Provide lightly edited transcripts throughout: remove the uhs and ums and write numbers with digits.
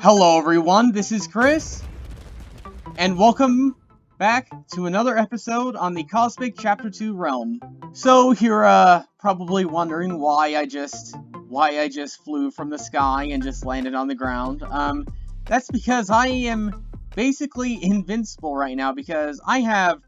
Hello everyone, this is Chris, and welcome back to another episode on the Cosmic Chapter 2 realm. So you're probably wondering why I just flew from the sky and just landed on the ground. That's because I am basically invincible right now because I have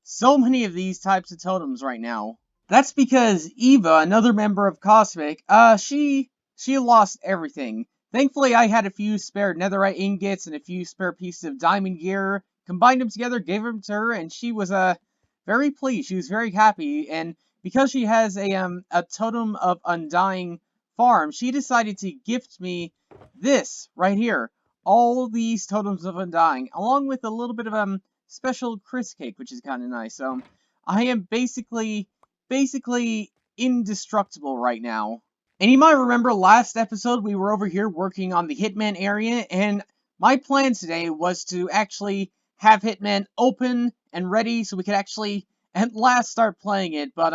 so many of these types of totems right now. That's because Eva, another member of Cosmic, she lost everything. Thankfully, I had a few spare netherite ingots and a few spare pieces of diamond gear. Combined them together, gave them to her, and she was very pleased. She was very happy, and because she has a totem of undying farm, she decided to gift me this right here. All these totems of undying, along with a little bit of special Chris cake, which is kind of nice. I am basically indestructible right now. And you might remember last episode we were over here working on the Hitman area, and my plan today was to actually have Hitman open and ready so we could actually at last start playing it, but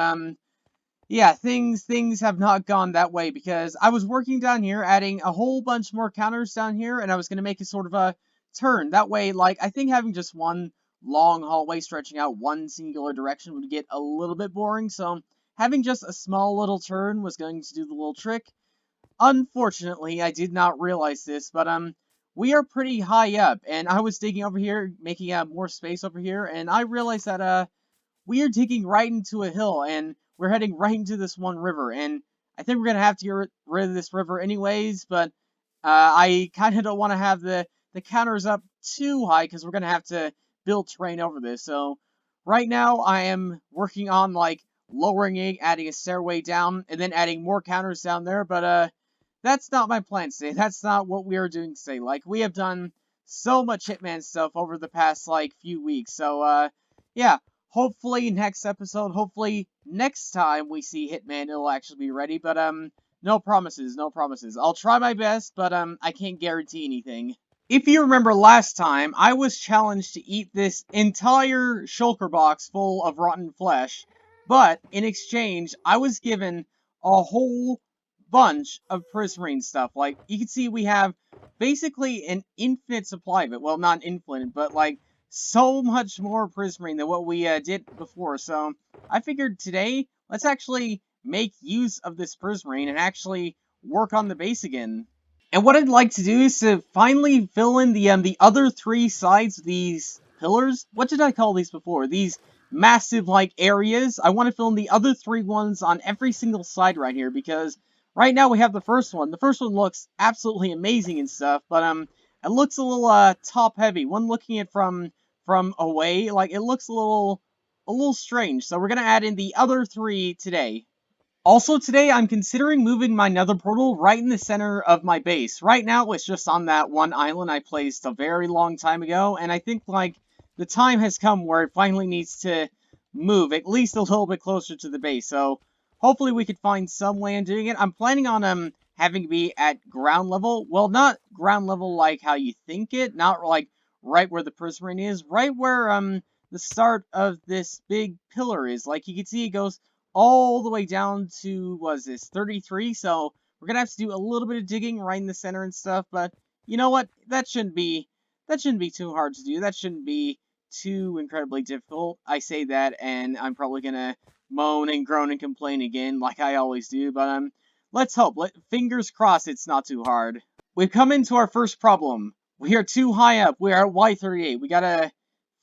yeah, things have not gone that way because I was working down here, adding a whole bunch more counters down here, and I was going to make a sort of a turn. That way, like, I think having just one long hallway stretching out one singular direction would get a little bit boring, so having just a small little turn was going to do the little trick. Unfortunately, I did not realize this, but we are pretty high up, and I was digging over here, making more space over here, and I realized that we are digging right into a hill, and we're heading right into this one river, and I think we're going to have to get rid of this river anyways, but I kind of don't want to have the counters up too high, because we're going to have to build terrain over this, so right now I am working on, like, lowering it, adding a stairway down, and then adding more counters down there, but that's not my plan today. That's not what we are doing today. Like, we have done so much Hitman stuff over the past, like, few weeks, so yeah. Hopefully next episode, hopefully next time we see Hitman, it'll actually be ready, but no promises, no promises. I'll try my best, but I can't guarantee anything. If you remember last time, I was challenged to eat this entire shulker box full of rotten flesh, but in exchange, I was given a whole bunch of prismarine stuff. Like, you can see we have basically an infinite supply of it. Well, not infinite, but like so much more prismarine than what we did before. So I figured today, let's actually make use of this prismarine and actually work on the base again. And what I'd like to do is to finally fill in the other three sides of these pillars. What did I call these before? These massive, like, areas. I want to fill in the other three ones on every single side right here, because right now we have the first one. The first one looks absolutely amazing and stuff, but it looks a little top heavy. When looking at it from away, like, it looks a little strange. So we're gonna add in the other three today. Also today, I'm considering moving my nether portal right in the center of my base. Right now, it's just on that one island I placed a very long time ago, and I think, like, the time has come where it finally needs to move at least a little bit closer to the base. So hopefully we could find some way in doing it. I'm planning on having to be at ground level. Well, not ground level like how you think it, not like right where the prismarine is, right where the start of this big pillar is. Like, you can see it goes all the way down to, what is this, 33, so we're gonna have to do a little bit of digging right in the center and stuff, but you know what, that shouldn't be too hard to do, that shouldn't be too incredibly difficult. I say that, and I'm probably gonna moan and groan and complain again, like I always do, but let's hope, fingers crossed it's not too hard. We've come into our first problem. We are too high up, we are at Y38, we gotta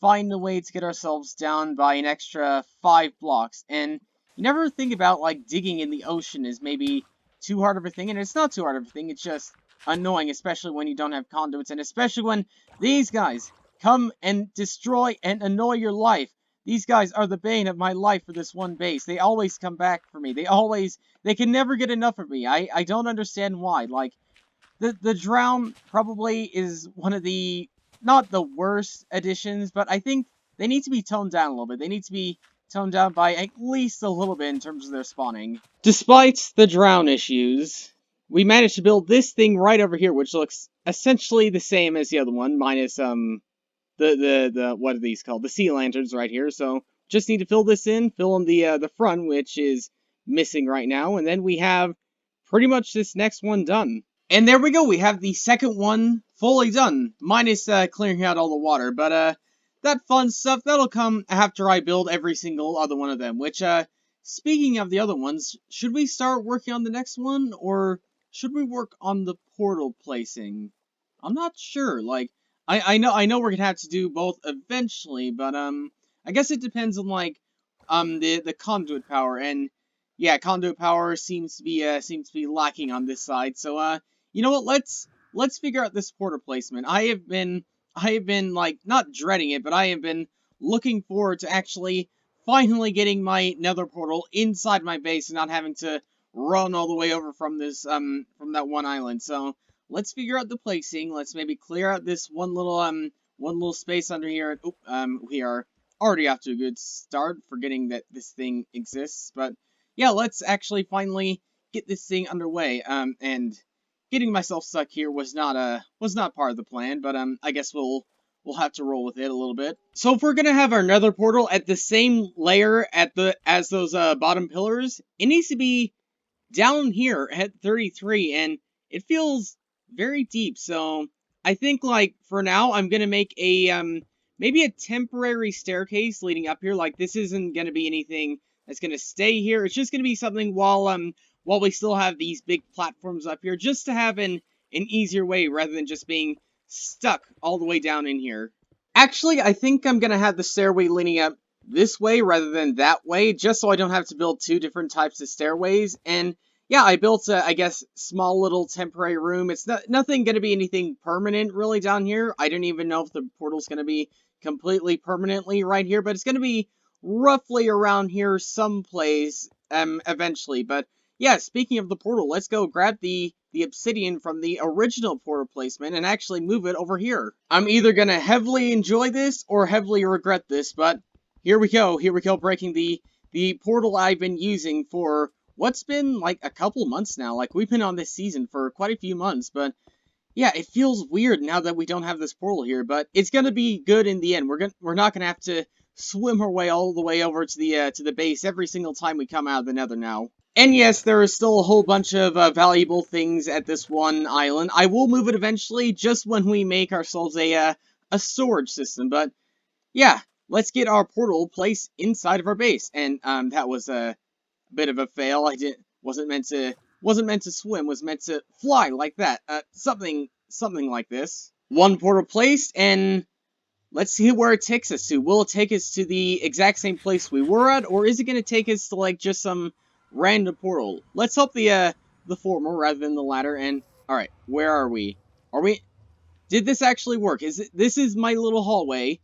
find a way to get ourselves down by an extra 5 blocks, and you never think about, like, digging in the ocean is maybe too hard of a thing, and it's not too hard of a thing, it's just annoying, especially when you don't have conduits, and especially when these guys come and destroy and annoy your life. These guys are the bane of my life for this one base. They always come back for me. They can never get enough of me. I don't understand why. Like, the drown probably is one of the, not the worst additions, but I think they need to be toned down a little bit. They need to be toned down by at least a little bit in terms of their spawning. Despite the drown issues, we managed to build this thing right over here, which looks essentially the same as the other one, minus the what are these called? The sea lanterns right here. So just need to fill this in, fill in the front, which is missing right now, and then we have pretty much this next one done. And there we go, we have the second one fully done, minus clearing out all the water, but that fun stuff, that'll come after I build every single other one of them, which, speaking of the other ones, should we start working on the next one, or should we work on the portal placing? I'm not sure, like, I know we're gonna have to do both eventually, but, I guess it depends on, like, the conduit power, and, yeah, conduit power seems to be lacking on this side, so, you know what? Let's figure out this portal placement. I have been like not dreading it, but I have been looking forward to actually finally getting my Nether portal inside my base and not having to run all the way over from this from that one island. So let's figure out the placing. Let's maybe clear out this one little space under here. Oop, we are already off to a good start, forgetting that this thing exists. But yeah, let's actually finally get this thing underway. And getting myself stuck here was not part of the plan, but I guess we'll have to roll with it a little bit. So if we're gonna have our Nether portal at the same layer as those bottom pillars, it needs to be down here at 33, and it feels very deep. So I think, like, for now, I'm gonna make a maybe a temporary staircase leading up here. Like, this isn't gonna be anything that's gonna stay here. It's just gonna be something while we still have these big platforms up here, just to have an easier way rather than just being stuck all the way down in here. Actually, I think I'm gonna have the stairway leaning up this way rather than that way, just so I don't have to build two different types of stairways. And yeah, I built a, I guess, small little temporary room. It's nothing gonna be anything permanent really down here. I don't even know if the portal's gonna be completely permanently right here, but it's gonna be roughly around here someplace eventually. But yeah, speaking of the portal, let's go grab the obsidian from the original portal placement and actually move it over here. I'm either gonna heavily enjoy this or heavily regret this, but here we go. Here we go, breaking the portal I've been using for what's been like a couple months now. Like, we've been on this season for quite a few months, but yeah, it feels weird now that we don't have this portal here, but it's gonna be good in the end. We're not gonna have to swim our way all the way over to the base every single time we come out of the Nether now. And yes, there is still a whole bunch of valuable things at this one island. I will move it eventually, just when we make ourselves a storage system. But yeah, let's get our portal placed inside of our base. And that was a bit of a fail. I didn't wasn't meant to swim. Was meant to fly like that. Something like this. One portal placed, and let's see where it takes us to. Will it take us to the exact same place we were at, or is it going to take us to, like, just some random portal? Let's hope the former rather than the latter. And alright, where are we? Did this actually work? This is my little hallway.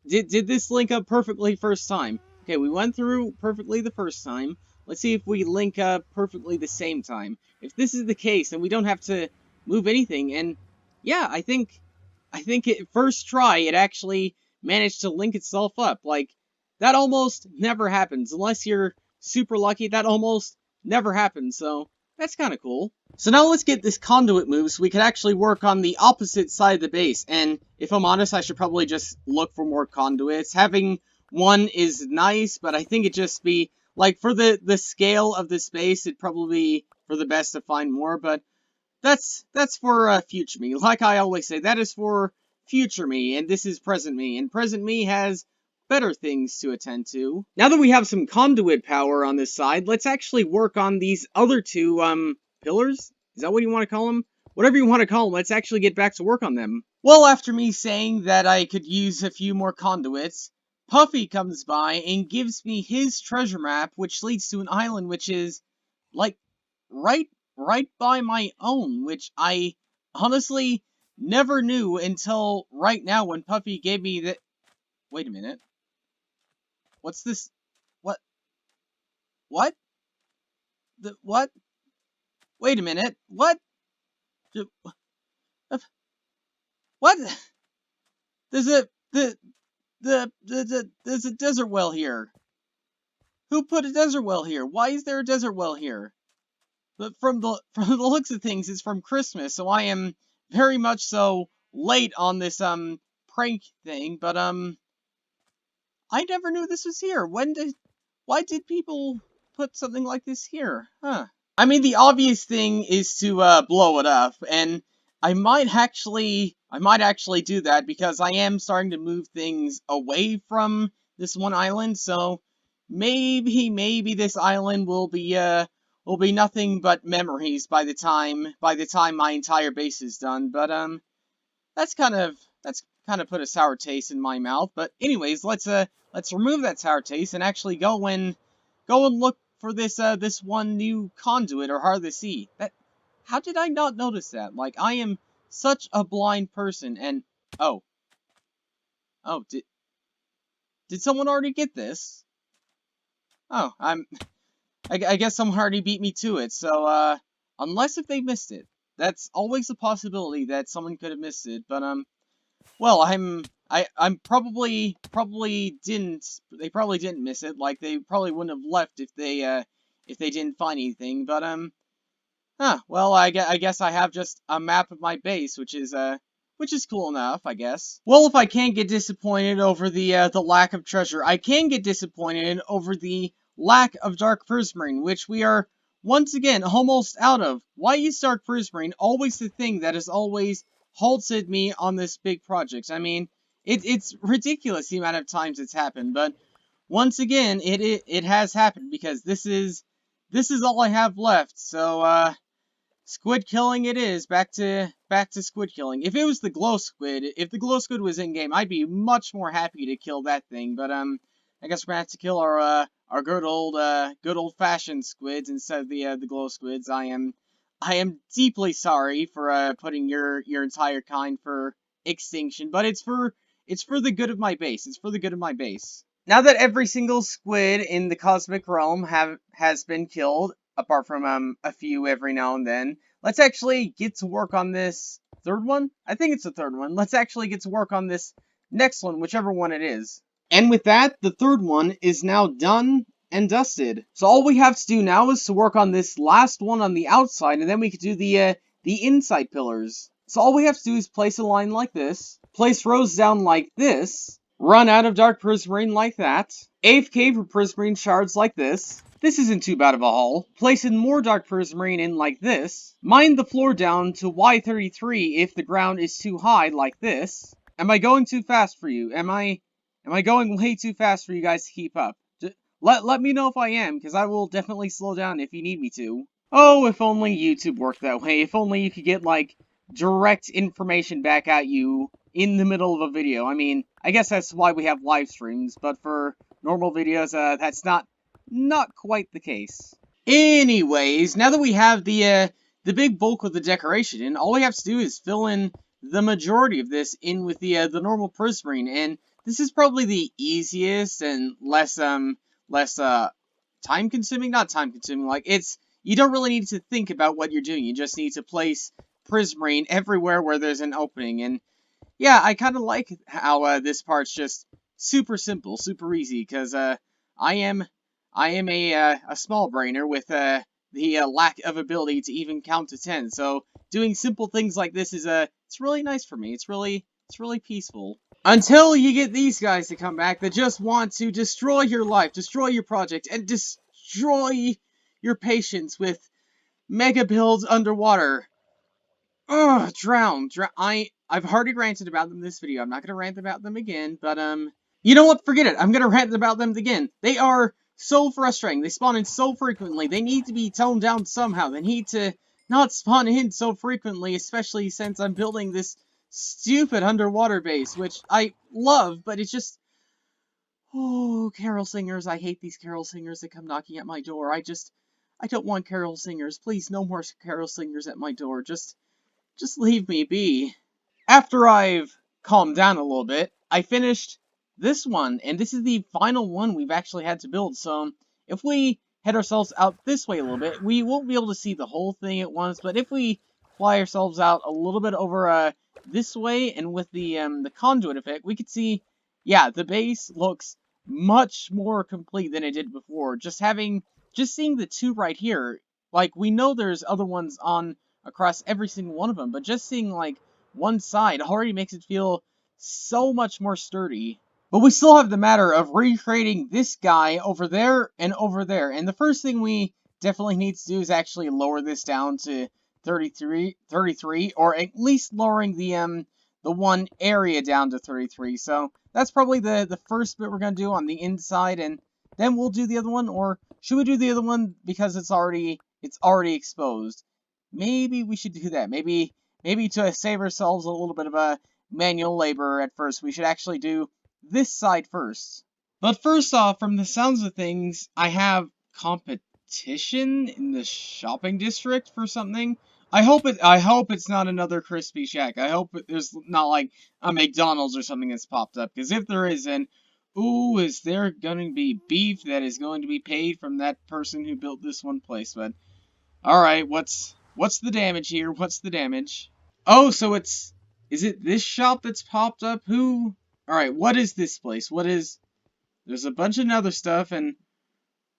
Did this link up perfectly first time? Okay, we went through perfectly the first time. Let's see if we link up perfectly the same time. If this is the case, then we don't have to move anything. And yeah, I think first try it actually managed to link itself up. Like, that almost never happens unless you're super lucky. That almost never happens. So that's kind of cool. So now let's get this conduit moved so we can actually work on the opposite side of the base. And if I'm honest, I should probably just look for more conduits. Having one is nice, but I think it'd just be, like, for the scale of this base, it'd probably be for the best to find more. But that's for future me. Like I always say, that is for future me, and this is present me. And present me has better things to attend to. Now that we have some conduit power on this side, let's actually work on these other two, pillars? Is that what you want to call them? Whatever you want to call them, let's actually get back to work on them. Well, after me saying that I could use a few more conduits, Puffy comes by and gives me his treasure map, which leads to an island which is, like, right right by my own, which I honestly never knew until right now when Puffy gave me the. Wait a minute. What's this? What? What? What? Wait a minute. What? What? There's a there's a desert well here. Who put a desert well here? Why is there a desert well here? But from the from the looks of things, it's from Christmas, so I am very much so late on this prank thing. But I never knew this was here. Why did people put something like this here? Huh. I mean, the obvious thing is to blow it up, and I might actually do that because I am starting to move things away from this one island. So maybe this island will be nothing but memories by the time my entire base is done. But that's kind of put a sour taste in my mouth. But anyways, let's remove that sour taste and actually go and look for this one new conduit or heart of the sea. That how did I not notice that? Like I am such a blind person. And oh oh did someone already get this? Oh, I guess someone already beat me to it. So unless if they missed it, that's always a possibility that someone could have missed it. But well, I'm probably didn't they probably didn't miss it. Like they probably wouldn't have left if they didn't find anything. But huh, well, I guess I have just a map of my base, which is cool enough, I guess. Well, if I can't get disappointed over the lack of treasure, I can get disappointed over the lack of dark prismarine, which we are once again almost out of. Why is dark prismarine always the thing that has always halted me on this big project? I mean, it's ridiculous the amount of times it's happened, but once again, it has happened because this is all I have left. So squid killing it is. Back to squid killing. If it was the glow squid, if the glow squid was in game, I'd be much more happy to kill that thing. But I guess we're gonna have to kill our good old fashioned squids instead of the glow squids. I am deeply sorry for putting your entire kind for extinction, but it's for the good of my base. It's for the good of my base. Now that every single squid in the cosmic realm has been killed, apart from a few every now and then, let's actually get to work on this third one. I think it's the third one. Let's actually get to work on this next one, whichever one it is. And with that, the third one is now done and dusted. So all we have to do now is to work on this last one on the outside, and then we could do the inside pillars. So all we have to do is place a line like this, place rows down like this, run out of dark prismarine like that, AFK for prismarine shards like this. This isn't too bad of a haul. Place in more dark prismarine in like this. Mine the floor down to Y33 if the ground is too high like this. Am I going too fast for you? Am I going way too fast for you guys to keep up? Let me know if I am, because I will definitely slow down if you need me to. Oh, if only YouTube worked that way. If only you could get, like, direct information back at you in the middle of a video. I mean, I guess that's why we have live streams, but for normal videos, that's not quite the case. Anyways, now that we have the big bulk of the decoration in, all we have to do is fill in the majority of this in with the normal prismarine, and this is probably the easiest and less time consuming. Not time consuming. Like you don't really need to think about what you're doing. You just need to place prismarine everywhere where there's an opening, and yeah, I kind of like how this part's just super simple, super easy, because I am I am a small brainer with the lack of ability to even count to 10. So doing simple things like this is it's really nice for me. It's really peaceful. Until you get these guys to come back that just want to destroy your life, destroy your project, and destroy your patience with mega builds underwater. Ugh, drown. I've already ranted about them in this video. I'm not gonna rant about them again, but you know what? Forget it. I'm gonna rant about them again. They are so frustrating. They spawn in so frequently. They need to be toned down somehow. They need to not spawn in so frequently, especially since I'm building this stupid underwater base, which I love, but it's just oh, carol singers. I hate these carol singers that come knocking at my door. I don't want carol singers. Please, no more carol singers at my door. Just leave me be. After I've calmed down a little bit, I finished this one, and this is the final one we've actually had to build, so if we head ourselves out this way a little bit, we won't be able to see the whole thing at once, but if we fly ourselves out a little bit over this way, and with the conduit effect, we could see, yeah, the base looks much more complete than it did before. Just seeing the two right here, like, we know there's other ones on across every single one of them, but just seeing, like, one side already makes it feel so much more sturdy. But we still have the matter of recreating this guy over there and over there. And the first thing we definitely needs to do is actually lower this down to 33, or at least lowering the one area down to 33. So that's probably the first bit we're gonna do on the inside, and then we'll do the other one. Or should we do the other one because it's already exposed? Maybe we should do that. Maybe to save ourselves a little bit of a manual labor at first, we should actually do this side first. But first off, from the sounds of things, I have competition in the shopping district for something. I hope it's not another Crispy Shack. I hope there's not like a McDonald's or something that's popped up. Because if there is, then, ooh, is there going to be beef that is going to be paid from that person who built this one place? But all right, what's the damage here? What's the damage? Oh, so is it this shop that's popped up? Who? All right, what is this place? What is? There's a bunch of other stuff, and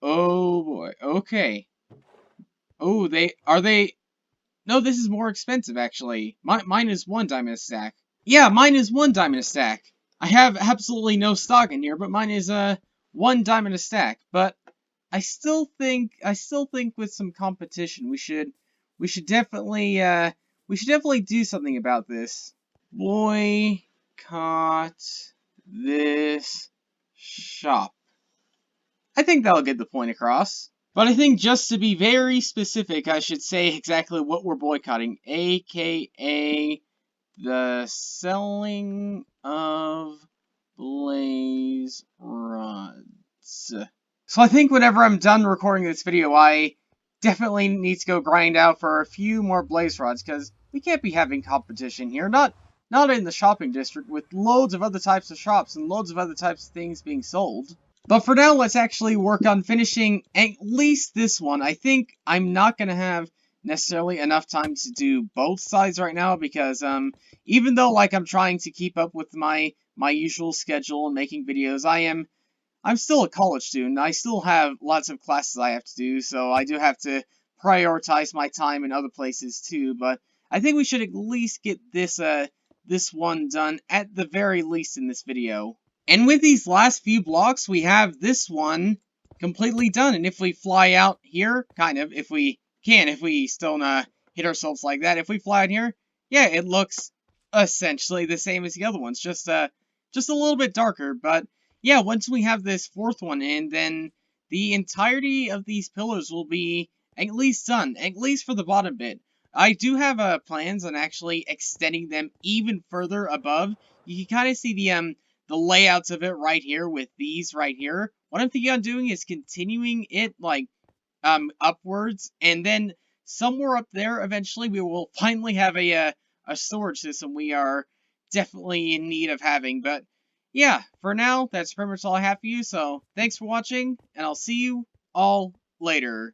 oh boy, okay. Oh, they? No, this is more expensive actually. Mine is 1 diamond a stack. Yeah, mine is 1 diamond a stack. I have absolutely no stock in here, but mine is 1 diamond a stack. But I still think with some competition, we should definitely do something about this. Boycott this shop. I think that'll get the point across. But I think just to be very specific, I should say exactly what we're boycotting, aka the selling of blaze rods. So I think whenever I'm done recording this video, I definitely need to go grind out for a few more blaze rods, because we can't be having competition here. Not in the shopping district, with loads of other types of shops and loads of other types of things being sold. But for now, let's actually work on finishing at least this one. I think I'm not going to have necessarily enough time to do both sides right now, because even though like I'm trying to keep up with my usual schedule and making videos, I'm still a college student. I still have lots of classes I have to do, so I do have to prioritize my time in other places too. But I think we should at least get this one done at the very least in this video. And with these last few blocks, we have this one completely done. And if we fly out here, kind of, if we still hit ourselves like that, if we fly out here, yeah, it looks essentially the same as the other ones, just a little bit darker. But yeah, once we have this fourth one in, then the entirety of these pillars will be at least done, at least for the bottom bit. I do have plans on actually extending them even further above. You can kind of see the layouts of it right here with these right here. What I'm thinking on doing is continuing it like upwards, and then somewhere up there eventually we will finally have a storage system we are definitely in need of having. But yeah, for now that's pretty much all I have for you. So thanks for watching, and I'll see you all later.